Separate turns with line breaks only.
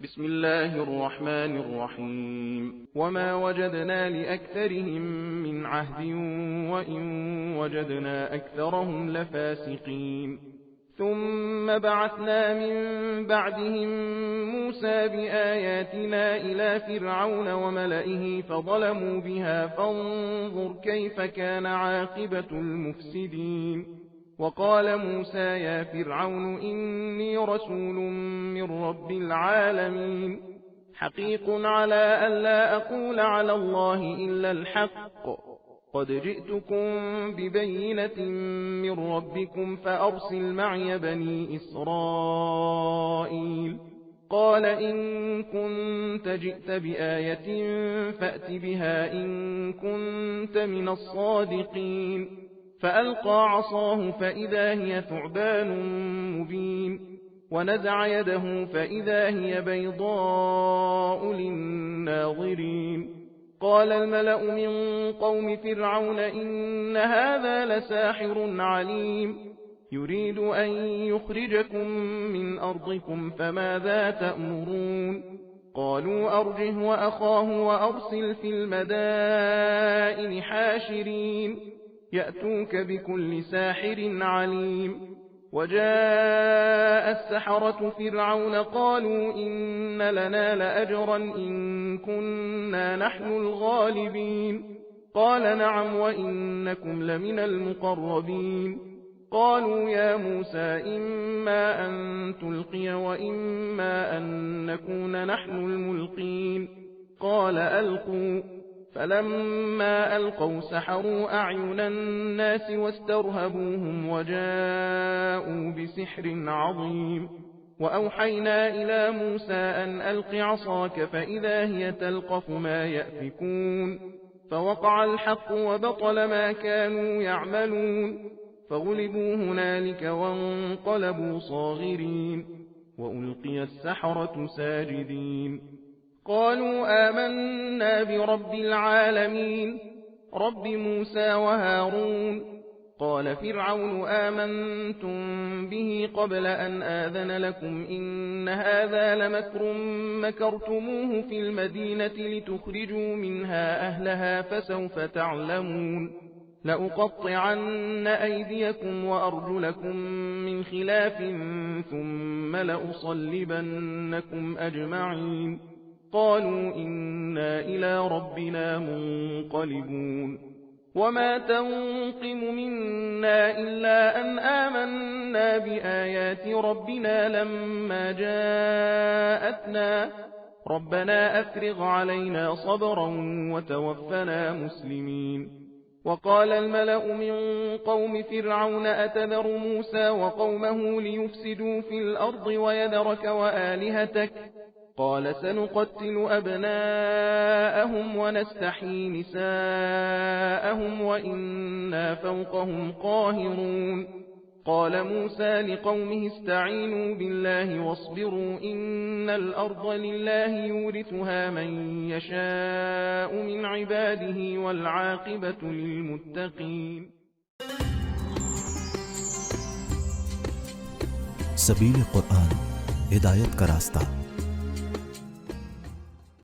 بسم الله الرحمن الرحيم. وما وجدنا لأكثرهم من عهد وإن وجدنا أكثرهم لفاسقين. ثم بعثنا من بعدهم موسى بآياتنا إلى فرعون وملئه فظلموا بها فانظر كيف كان عاقبة المفسدين. وقال موسى يا فرعون إني رسول من رب العالمين حقيق على ألا أقول على الله إلا الحق قد جئتكم ببينة من ربكم فأرسل معي بني إسرائيل. قال إن كنت جئت بآية فأت بها إن كنت من الصادقين. فألقى عصاه فإذا هي ثعبان مبين ونزع يده فإذا هي بيضاء للناظرين. قال الملأ من قوم فرعون إن هذا لساحر عليم يريد أن يخرجكم من أرضكم فماذا تأمرون. قالوا أرجه وأخاه وأرسل في المدائن حاشرين يأتوك بكل ساحر عليم. وجاء السحرة فرعون قالوا إن لنا لأجرا إن كنا نحن الغالبين. قال نعم وإنكم لمن المقربين. قالوا يا موسى إما أن تلقي وإما أن نكون نحن الملقين. قال ألقوا. فلما ألقوا سحروا أعين الناس واسترهبوهم وجاءوا بسحر عظيم. وأوحينا إلى موسى أن ألق عصاك فإذا هي تلقف ما يأفكون. فوقع الحق وبطل ما كانوا يعملون فغلبوا هنالك وانقلبوا صاغرين وألقي السحرة ساجدين. قالوا آمنا برب العالمين رب موسى وهارون. قال فرعون آمنتم به قبل أن آذن لكم إن هذا لمكر مكرتموه في المدينة لتخرجوا منها أهلها فسوف تعلمون. لأقطعن أيديكم وأرجلكم من خلاف ثم لأصلبنكم أجمعين. قالوا إنا إلى ربنا منقلبون. وما تنقم منا إلا أن آمنا بآيات ربنا لما جاءتنا ربنا أفرغ علينا صبرا وتوفنا مسلمين. وقال الملأ من قوم فرعون أتذر موسى وقومه ليفسدوا في الأرض ويذرك وآلهتك قال سنقتل أبناءهم ونستحيي نساءهم وإنا فوقهم قاهرون. قال موسى لقومه استعينوا بالله واصبروا إن الأرض لله يورثها من يشاء من عباده والعاقبة للمتقين.
सबील कुरान हिदायत का रास्ता।